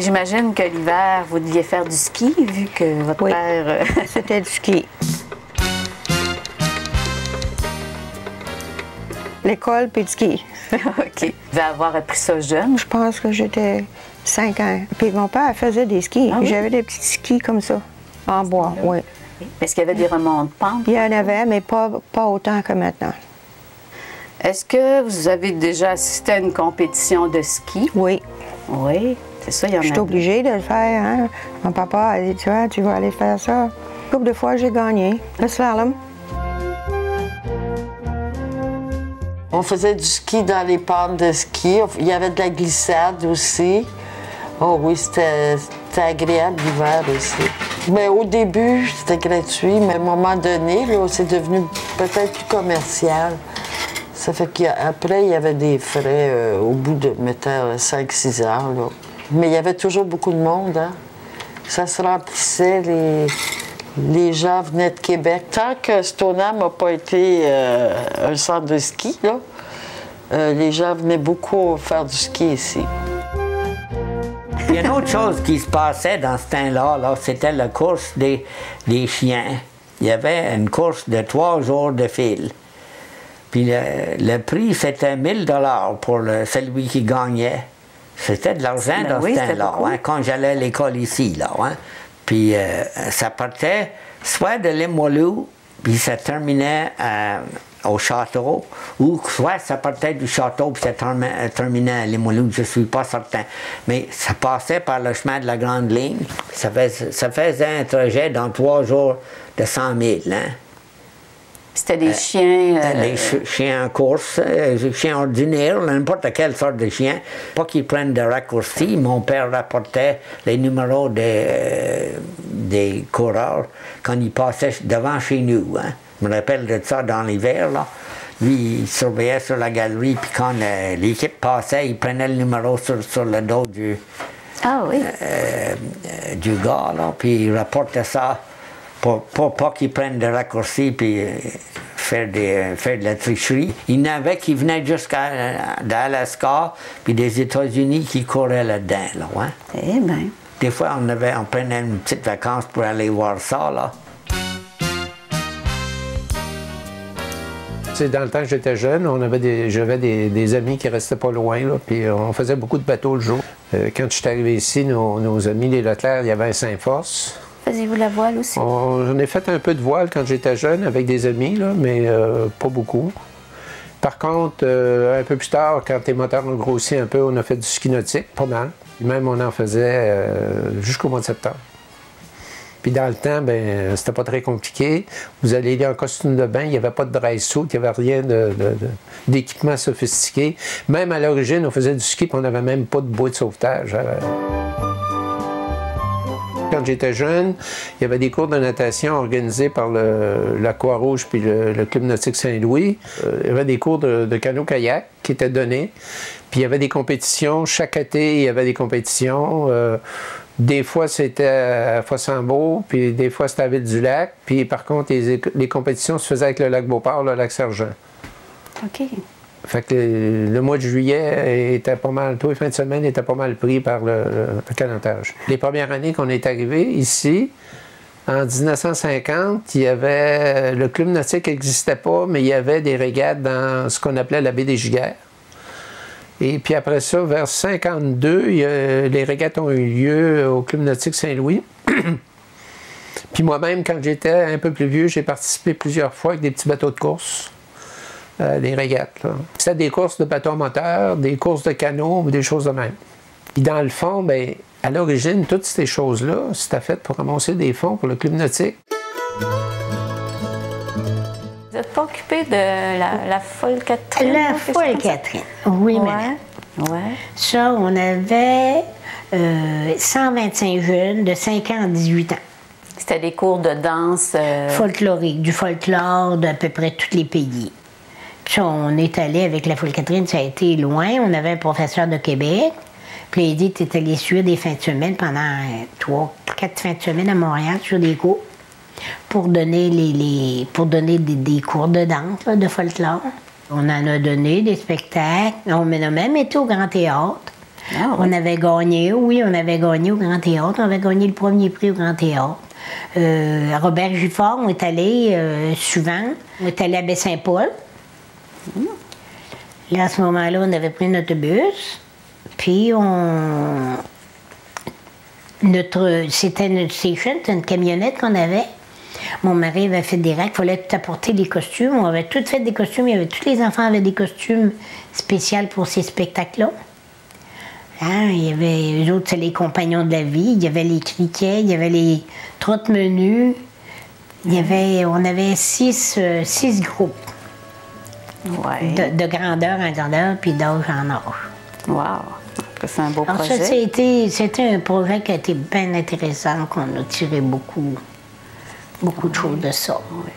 J'imagine que l'hiver, vous deviez faire du ski, vu que votre père... C'était du ski. L'école puis du ski. OK. Vous devez avoir appris ça jeune? Je pense que j'étais 5 ans. Puis mon père faisait des skis. Ah oui? J'avais des petits skis comme ça, en bois, oui. Est-ce qu'il y avait des remontes de pente? Il y en avait, mais pas autant que maintenant. Est-ce que vous avez déjà assisté à une compétition de ski? Oui. Oui, c'est ça, il y en a. Je suis obligée de le faire, hein. Mon papa a dit, tu vas aller faire ça. Une couple de fois, j'ai gagné le slalom. On faisait du ski dans les pentes de ski. Il y avait de la glissade aussi. Oh oui, c'était agréable l'hiver aussi. Mais au début, c'était gratuit, mais à un moment donné, c'est devenu peut-être plus commercial. Ça fait qu'après, il y avait des frais au bout de, mettons, 5-6 heures. Là. Mais il y avait toujours beaucoup de monde. Hein? Ça se remplissait, les gens venaient de Québec. Tant que Stoneham n'a pas été un centre de ski, là, les gens venaient beaucoup faire du ski ici. Il y a une autre chose qui se passait dans ce temps-là, c'était la course des chiens. Il y avait une course de 3 jours de fil. Puis le prix, c'était 1 000 $ pour celui qui gagnait. C'était de l'argent dans ce temps-là, hein, quand j'allais à l'école ici. Là, hein. Puis ça partait soit de Limoilou, puis ça terminait au château, ou soit ça partait du château, puis ça terminait à Limoilou, je ne suis pas certain. Mais ça passait par le chemin de la Grande Ligne. Ça faisait un trajet dans 3 jours de 100 000. Hein. C'était des chiens... Les chiens en course, chiens ordinaires, n'importe quelle sorte de chien. Pas qu'ils prennent de raccourcis. Mon père rapportait les numéros des coureurs quand ils passaient devant chez nous. Hein. Je me rappelle de ça dans l'hiver. Lui, il surveillait sur la galerie, puis quand l'équipe passait, il prenait le numéro sur le dos du gars, là, puis il rapportait ça. Pour pas qu'ils prennent des raccourcis puis faire de la tricherie. Il y en avait qui venaient d'Alaska puis des États-Unis qui couraient là-dedans. Là, ouais. Eh bien. Des fois, on prenait une petite vacance pour aller voir ça. Là. Dans le temps que j'étais jeune, j'avais des amis qui restaient pas loin, là, puis on faisait beaucoup de bateaux le jour. Quand je suis arrivé ici, nos amis, les Leclerc, il y avait un Saint-Force. Faisiez-vous la voile aussi? J'en ai fait un peu de voile quand j'étais jeune avec des amis, là, mais pas beaucoup. Par contre, un peu plus tard, quand les moteurs ont grossi un peu, on a fait du ski nautique, pas mal. Puis même, on en faisait jusqu'au mois de septembre. Puis dans le temps, ben, c'était pas très compliqué. Vous allez aller en costume de bain, il n'y avait pas de dry suit, il n'y avait rien d'équipement sophistiqué. Même à l'origine, on faisait du ski, puis on n'avait même pas de bouée de sauvetage. Quand j'étais jeune, il y avait des cours de natation organisés par la Croix-Rouge puis le Club nautique Saint-Louis. Il y avait des cours de canot-kayak qui étaient donnés. Puis il y avait des compétitions. Chaque été, il y avait des compétitions. Des fois, c'était à Fossambeau, puis des fois, c'était à Ville-du-Lac. Puis par contre, les compétitions se faisaient avec le lac Beauport, le lac Sergent. OK. Fait que le mois de juillet était pas mal, tous les fins de semaine étaient pas mal pris par le canotage. Les premières années qu'on est arrivé ici, en 1950, il y avait, le club nautique n'existait pas, mais il y avait des régates dans ce qu'on appelait la baie des Giguères. Et puis après ça, vers 1952, les régates ont eu lieu au club nautique Saint-Louis. Puis moi-même, quand j'étais un peu plus vieux, j'ai participé plusieurs fois avec des petits bateaux de course. Des régates. C'était des courses de bateaux moteurs, des courses de canots, des choses de même. Et dans le fond, bien, à l'origine, toutes ces choses-là, c'était fait pour ramasser des fonds pour le club nautique. Vous n'êtes pas occupé de la folle Catherine? La folle Catherine, oui, madame. Ouais. Ça, on avait 125 jeunes de 5 ans à 18 ans. C'était des cours de danse... folklorique, du folklore d'à peu près tous les pays. Puis on est allé avec la folle Catherine, ça a été loin. On avait un professeur de Québec. Puis il a dit que tu étais allé suivre des fins de semaine pendant 3-4 fins de semaine à Montréal sur des cours pour donner des cours de danse, là, de folklore. On en a donné des spectacles. On a même été au Grand Théâtre. Ah, On avait gagné, oui, on avait gagné au Grand Théâtre. On avait gagné le premier prix au Grand Théâtre. À Robert Gifford, on est allé souvent. On est allé à Baie-Saint-Paul. Là, à ce moment-là, on avait pris un autobus. Puis, c'était notre station, c'était une camionnette qu'on avait. Mon mari avait fait des règles, il fallait tout apporter des costumes. On avait tout fait des costumes. Tous les enfants avaient des costumes spéciaux pour ces spectacles-là. Hein, il y avait, eux autres, c'est les compagnons de la vie. Il y avait les criquets, il y avait les trottes-menus. On avait six groupes. Ouais. De grandeur en grandeur, puis d'âge en âge. Wow! C'est un beau Alors projet. ça, c'était un projet qui a été bien intéressant, qu'on a tiré beaucoup de choses de ça. Oui.